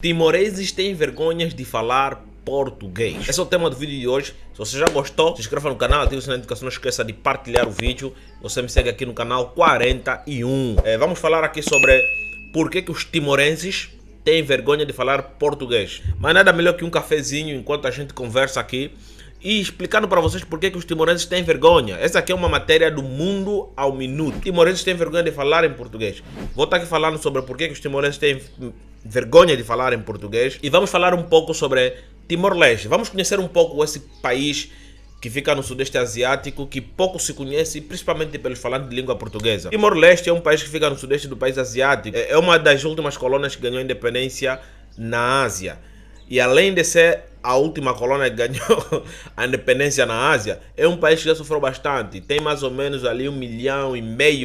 Timoreses têm vergonhas de falar português. Esse é o tema do vídeo de hoje. Se você já gostou, se inscreva no canal, ative o sininho de notificação, não esqueça de partilhar o vídeo. Você me segue aqui no canal 41. Vamos falar aqui sobre por que os timorenses têm vergonha de falar português. Mas nada melhor que um cafezinho enquanto a gente conversa aqui e explicando para vocês por que os timorenses têm vergonha. Essa aqui é uma matéria do Mundo ao Minuto. Timorenses têm vergonha de falar em português. Vou estar aqui falando sobre por que os timorenses têm vergonha de falar em português e vamos falar um pouco sobre Timor-Leste. Vamos conhecer um pouco esse país que fica no Sudeste Asiático, que pouco se conhece, principalmente pelos falantes de língua portuguesa. Timor-Leste é um país que fica no Sudeste do país asiático. É uma das últimas colônias que ganhou independência na Ásia. E além de ser a última colônia que ganhou a independência na Ásia, é um país que já sofreu bastante. Tem mais ou menos ali 1,5 milhão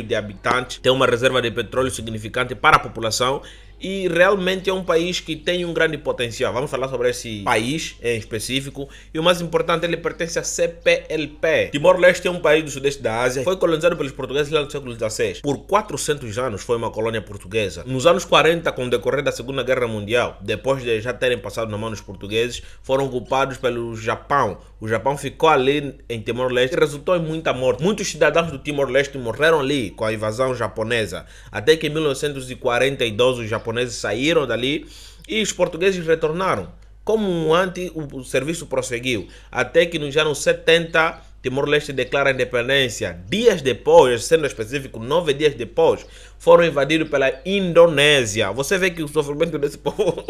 de habitantes. Tem uma reserva de petróleo significante para a população. E realmente é um país que tem um grande potencial. Vamos falar sobre esse país em específico. E o mais importante, ele pertence à CPLP. Timor-Leste é um país do Sudeste da Ásia. Foi colonizado pelos portugueses lá no século XVI. Por 400 anos foi uma colônia portuguesa. Nos anos 40, com o decorrer da Segunda Guerra Mundial, depois de já terem passado na mão dos portugueses, foram ocupados pelo Japão. O Japão ficou ali em Timor-Leste e resultou em muita morte. Muitos cidadãos do Timor-Leste morreram ali com a invasão japonesa. Até que em 1942 os japoneses saíram dali e os portugueses retornaram. Como antes, o serviço prosseguiu. Até que nos anos 70, Timor-Leste declara a independência. Dias depois, sendo específico, 9 dias depois, foram invadidos pela Indonésia. Você vê que o sofrimento desse povo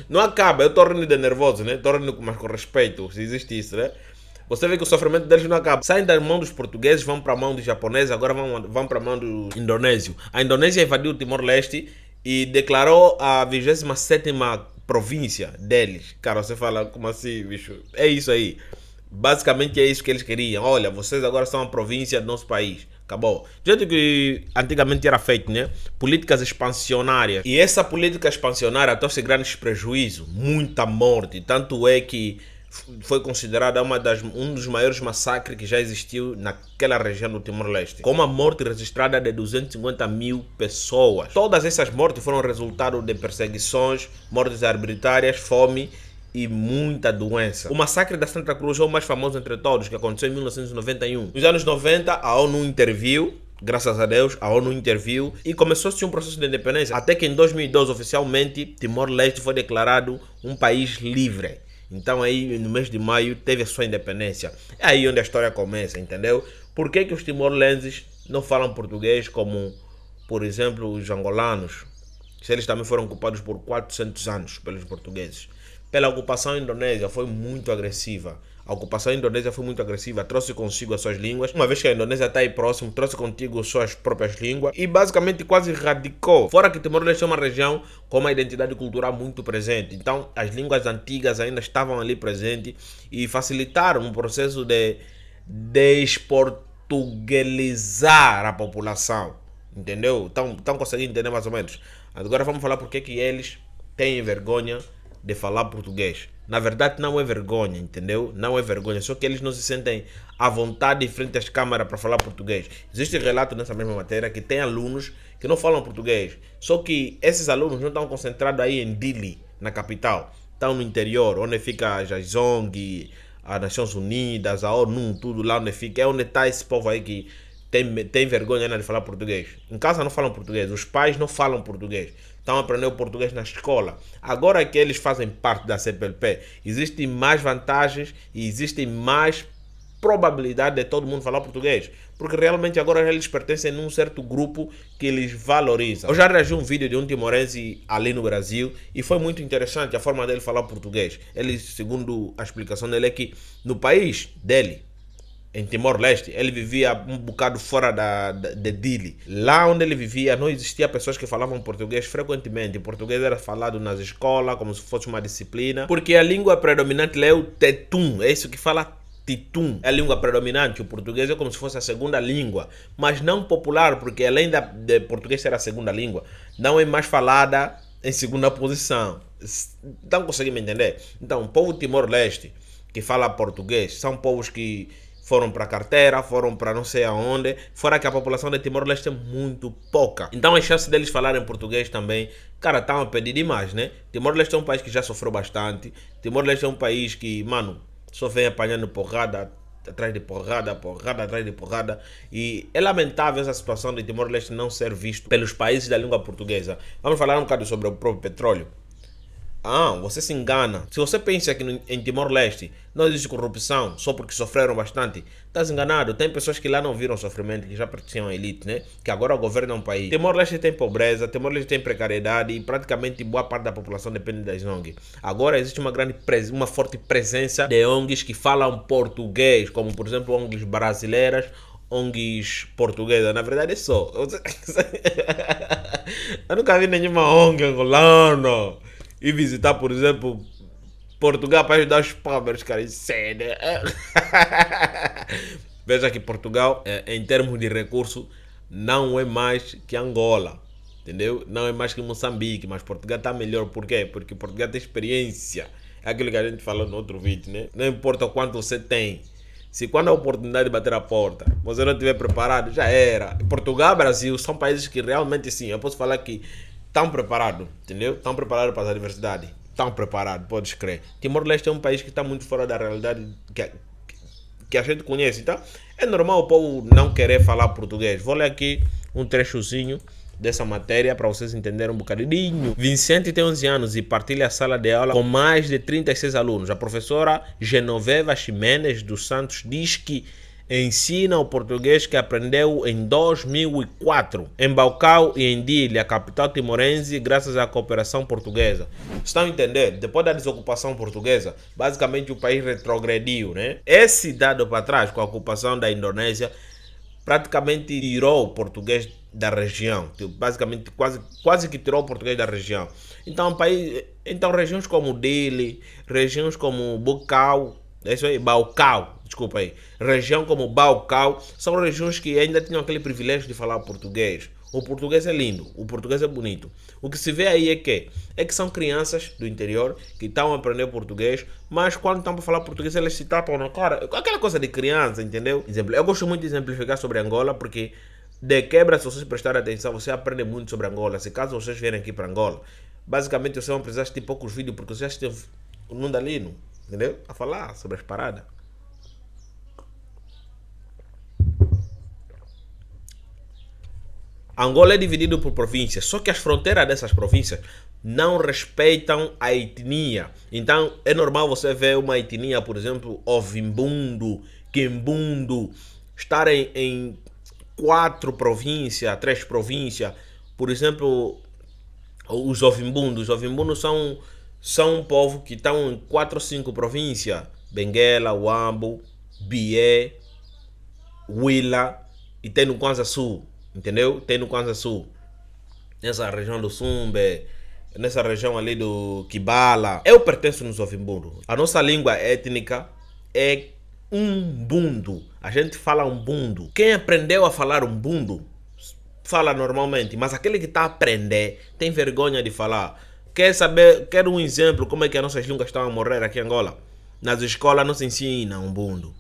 não acaba. Eu estou rindo de nervoso, né? Estou rindo mas com respeito, se existe isso, né? Você vê que o sofrimento deles não acaba. Saem da mão dos portugueses, vão para a mão dos japoneses, agora vão para a mão do indonésio. A Indonésia invadiu o Timor-Leste e declarou a 27ª província deles. Cara, você fala, como assim, bicho? É isso aí. Basicamente é isso que eles queriam. Olha, vocês agora são a província do nosso país. Acabou. Do jeito que antigamente era feito, né? Políticas expansionárias. E essa política expansionária trouxe grandes prejuízos, muita morte. Tanto é que foi considerada um dos maiores massacres que já existiu naquela região do Timor-Leste, com uma morte registrada de 250 mil pessoas. Todas essas mortes foram resultado de perseguições, mortes arbitrárias, fome e muita doença. O massacre da Santa Cruz é o mais famoso entre todos, que aconteceu em 1991. Nos anos 90, a ONU interviu. Graças a Deus, a ONU interviu e começou-se um processo de independência. Até que em 2012, oficialmente, Timor-Leste foi declarado um país livre. Então aí no mês de maio teve a sua independência. É aí onde a história começa, entendeu? Por que os timor-lenses não falam português como, por exemplo, os angolanos? Se eles também foram ocupados por 400 anos pelos portugueses. Pela ocupação indonésia foi muito agressiva. A ocupação indonésia foi muito agressiva, trouxe consigo as suas línguas. Uma vez que a Indonésia está aí próximo, trouxe contigo as suas próprias línguas e basicamente quase erradicou. Fora que Timor-Leste é uma região com uma identidade cultural muito presente. Então as línguas antigas ainda estavam ali presentes e facilitaram o processo de desportuguelizar a população. Entendeu? Então conseguindo entender mais ou menos. Agora vamos falar por que eles têm vergonha de falar português. Na verdade não é vergonha, entendeu? Não é vergonha, só que eles não se sentem à vontade em frente às câmeras para falar português. Existe relato nessa mesma matéria que tem alunos que não falam português, só que esses alunos não estão concentrados aí em Dili, na capital. Estão no interior, onde fica a Jaizong, as Nações Unidas, a ONU, tudo lá onde fica. É onde está esse povo aí que tem vergonha de falar português. Em casa não falam português, os pais não falam português. Estão aprendendo o português na escola. Agora que eles fazem parte da CPLP, existem mais vantagens e existem mais probabilidade de todo mundo falar português. Porque realmente agora eles pertencem a um certo grupo que eles valorizam. Eu já reagi a um vídeo de um timorense ali no Brasil e foi muito interessante a forma dele falar português. Ele, segundo a explicação dele, é que no país dele, em Timor-Leste, ele vivia um bocado fora de Dili. Lá onde ele vivia não existia pessoas que falavam português frequentemente. O português era falado nas escolas como se fosse uma disciplina. Porque a língua predominante lá é o Tetum. É isso que fala Titum. É a língua predominante. O português é como se fosse a segunda língua. Mas não popular, porque além de português ser a segunda língua, não é mais falada em segunda posição. Então conseguem me entender? Então, o povo Timor-Leste que fala português são povos que foram para a carteira, foram para não sei aonde, fora que a população de Timor-Leste é muito pouca. Então as chances deles falarem português também, cara, estão a pedir demais, né? Timor-Leste é um país que já sofreu bastante, Timor-Leste é um país que, mano, só vem apanhando porrada atrás de porrada, porrada atrás de porrada, e é lamentável essa situação de Timor-Leste não ser visto pelos países da língua portuguesa. Vamos falar um bocado sobre o próprio petróleo. Você se engana. Se você pensa que em Timor-Leste não existe corrupção só porque sofreram bastante, estás enganado. Tem pessoas que lá não viram sofrimento, que já pertenciam à elite, né? Que agora governam o país. Timor-Leste tem pobreza, Timor-Leste tem precariedade e praticamente boa parte da população depende das ONGs. Agora existe uma forte presença de ONGs que falam português, como por exemplo ONGs brasileiras, ONGs portuguesas. Na verdade é só. Eu nunca vi nenhuma ONG angolana e visitar, por exemplo, Portugal para ajudar os pobres, cara. Isso é, né? Veja que Portugal, em termos de recurso, não é mais que Angola. Entendeu? Não é mais que Moçambique, mas Portugal está melhor. Por quê? Porque Portugal tem experiência. É aquilo que a gente falou no outro vídeo, né? Não importa o quanto você tem. Se quando a oportunidade bater a porta, você não estiver preparado, já era. Portugal e Brasil são países que realmente, sim, eu posso falar que estão preparados, entendeu? Estão preparados para a diversidade. Estão preparados, podes crer. Timor-Leste é um país que está muito fora da realidade que a gente conhece. Então, é normal o povo não querer falar português. Vou ler aqui um trechozinho dessa matéria para vocês entenderem um bocadinho. Vicente tem 11 anos e partilha a sala de aula com mais de 36 alunos. A professora Genoveva Ximenes dos Santos diz que ensina o português que aprendeu em 2004 em Baucau e em Dili, a capital timorense, graças à cooperação portuguesa. Estão a entender? Depois da desocupação portuguesa, basicamente o país retrogrediu, né? Esse dado para trás, com a ocupação da Indonésia, praticamente tirou o português da região. Basicamente quase que tirou o português da região. Então regiões como Dili, regiões como Baucau, desculpa aí, região como Baucau, são regiões que ainda tinham aquele privilégio de falar português. O português é lindo, o português é bonito. O que se vê aí é que são crianças do interior que estão a aprender português, mas quando estão para falar português eles se tapam na cara. Aquela coisa de criança, entendeu? Exemplo, eu gosto muito de exemplificar sobre Angola porque de quebra, se vocês prestarem atenção, você aprende muito sobre Angola. Se caso vocês vierem aqui para Angola, basicamente vocês vão precisar assistir poucos vídeos porque vocês assistem o Nundalino, entendeu? A falar sobre as paradas. Angola é dividido por províncias, só que as fronteiras dessas províncias não respeitam a etnia. Então é normal você ver uma etnia, por exemplo, Ovimbundo, Quimbundo, estarem em 4 províncias, 3 províncias. Por exemplo, os Ovimbundos. Os Ovimbundos são um povo que estão em 4 ou 5 províncias. Benguela, Huambo, Bié, Huila e tem no Kwanza Sul. Entendeu? Tem no Kwanza Sul, nessa região do Sumbe, nessa região ali do Kibala. Eu pertenço nos Ovimbundo. A nossa língua étnica é Umbundo. A gente fala Umbundo. Quem aprendeu a falar Umbundo fala normalmente, mas aquele que está a aprender tem vergonha de falar. Quer um exemplo como é que as nossas línguas estão a morrer aqui em Angola? Nas escolas não se ensina Umbundo.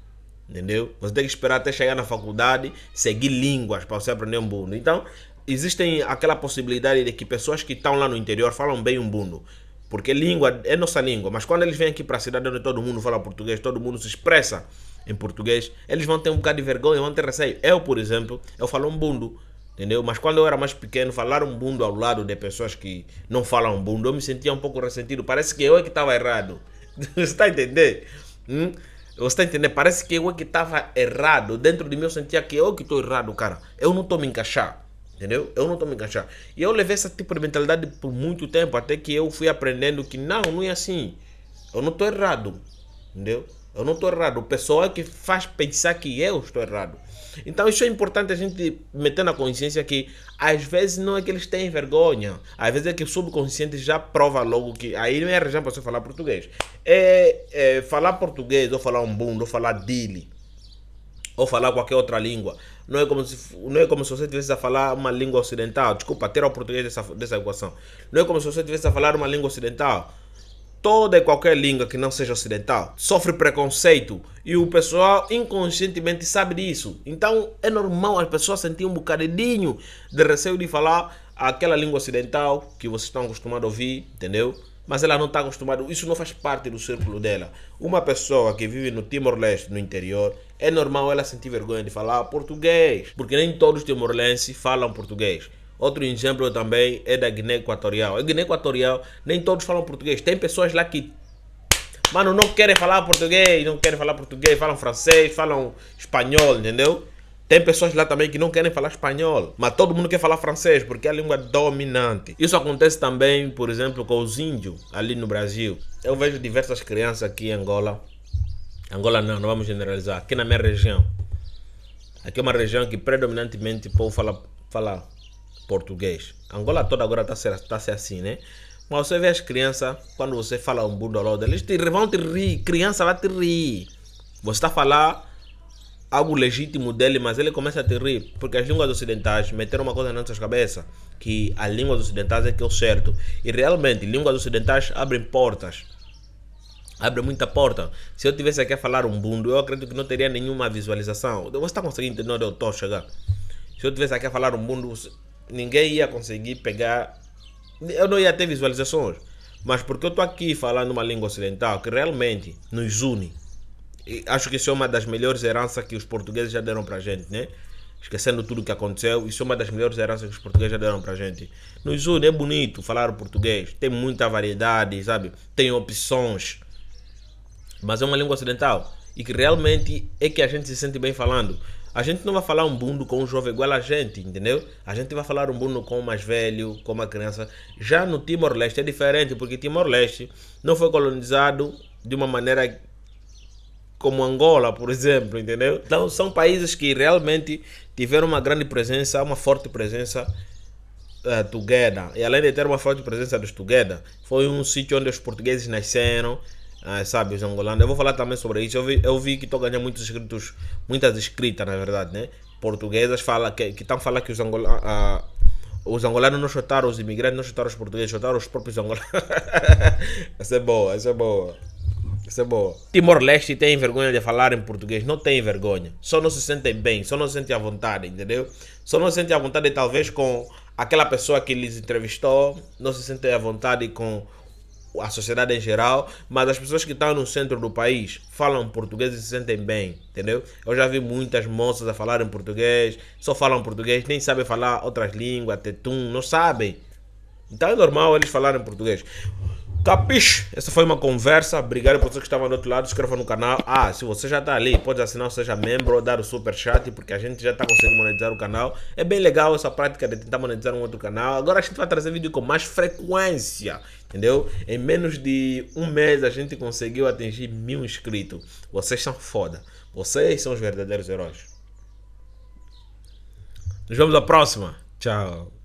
Entendeu? Você tem que esperar até chegar na faculdade, seguir línguas para você aprender Umbundo. Então, existe aquela possibilidade de que pessoas que estão lá no interior falam bem Umbundo. Porque língua é nossa língua. Mas quando eles vêm aqui para a cidade onde todo mundo fala português, todo mundo se expressa em português, eles vão ter um bocado de vergonha, vão ter receio. Eu, por exemplo, eu falo Umbundo. Entendeu? Mas quando eu era mais pequeno, falar Umbundo ao lado de pessoas que não falam Umbundo, eu me sentia um pouco ressentido. Parece que eu é que estava errado. Você está a entender? Você está entendendo? Parece que eu é que estava errado. Dentro de mim eu sentia que eu que estou errado, cara. Eu não estou me encaixar. Entendeu? Eu não estou me encaixar. E eu levei esse tipo de mentalidade por muito tempo, até que eu fui aprendendo que não é assim. Eu não estou errado. Entendeu? Eu não estou errado. O pessoal é que faz pensar que eu estou errado. Então isso é importante a gente meter na consciência que às vezes não é que eles têm vergonha. Às vezes é que o subconsciente já prova logo que aí não é razão para você falar português. Falar português, ou falar Umbundo, ou falar Dili, ou falar qualquer outra língua. Não é como se você estivesse a falar uma língua ocidental. Desculpa, ter o português dessa equação. Não é como se você estivesse a falar uma língua ocidental. toda e qualquer língua que não seja ocidental sofre preconceito e o pessoal inconscientemente sabe disso. Então é normal as pessoas sentirem um bocadinho de receio de falar aquela língua ocidental que vocês estão acostumados a ouvir, entendeu? Mas ela não está acostumada, isso não faz parte do círculo dela. Uma pessoa que vive no Timor-Leste, no interior, é normal ela sentir vergonha de falar português, porque nem todos os timor-lenses falam português. Outro exemplo também é da Guiné Equatorial. A Guiné Equatorial, nem todos falam português. Tem pessoas lá que, mano, não querem falar português, falam francês, falam espanhol, entendeu? Tem pessoas lá também que não querem falar espanhol, mas todo mundo quer falar francês, porque é a língua dominante. Isso acontece também, por exemplo, com os índios ali no Brasil. Eu vejo diversas crianças aqui em Angola. Angola não vamos generalizar. Aqui na minha região. Aqui é uma região que predominantemente o povo fala português. Angola toda agora está a ser assim, né? Mas você vê as crianças, quando você fala um bundoló, eles vão te rir, criança vai te rir. Você está a falar algo legítimo dele, mas ele começa a te rir, porque as línguas ocidentais meteram uma coisa nas nossas cabeças, que as línguas ocidentais é que é o certo. E realmente, línguas ocidentais abrem portas. Abre muita porta. Se eu tivesse aqui a falar um bundo, eu acredito que não teria nenhuma visualização. Você está conseguindo entender onde eu estou a chegar? Se eu tivesse aqui a falar um bundo, ninguém ia conseguir pegar, eu não ia ter visualizações, mas porque eu estou aqui falando uma língua ocidental que realmente nos une. E acho que isso é uma das melhores heranças que os portugueses já deram pra gente, né? Esquecendo tudo que aconteceu, isso é uma das melhores heranças que os portugueses já deram pra gente. Nos une, é bonito falar o português, tem muita variedade, sabe? Tem opções, mas é uma língua ocidental e que realmente é que a gente se sente bem falando. A gente não vai falar um bundo com um jovem igual a gente, entendeu? A gente vai falar um bundo com o mais velho, com uma criança. Já no Timor-Leste é diferente, porque Timor-Leste não foi colonizado de uma maneira como Angola, por exemplo, entendeu? Então são países que realmente tiveram uma grande presença, uma forte presença Tugueda. E além de ter uma forte presença dos Tugueda, foi um sítio onde os portugueses nasceram. Sabe, os angolanos. Eu vou falar também sobre isso. Eu vi que estou ganhando muitos inscritos, muitas escritas, na verdade, né? Portuguesas que estão falando que os angolanos não chutaram os imigrantes, não chutaram os portugueses, chutaram os próprios angolanos. Essa é boa, essa é boa. Isso é boa. Timor-Leste tem vergonha de falar em português? Não tem vergonha. Só não se sentem bem, só não se sentem à vontade, entendeu? Só não se sentem à vontade talvez com aquela pessoa que lhes entrevistou, não se sentem à vontade com a sociedade em geral, mas as pessoas que estão no centro do país falam português e se sentem bem, entendeu? Eu já vi muitas moças a falar em português, só falam português, nem sabem falar outras línguas, tetum, não sabem. Então é normal eles falarem português. Capiche? Essa foi uma conversa. Obrigado por vocês que estavam do outro lado. Se inscreva no canal. Se você já está ali, pode assinar, seja membro ou dar o super chat, porque a gente já está conseguindo monetizar o canal. É bem legal essa prática de tentar monetizar um outro canal. Agora a gente vai trazer vídeo com mais frequência, entendeu? Em menos de um mês a gente conseguiu atingir 1000 inscritos. Vocês são foda. Vocês são os verdadeiros heróis. Nos vemos na próxima. Tchau.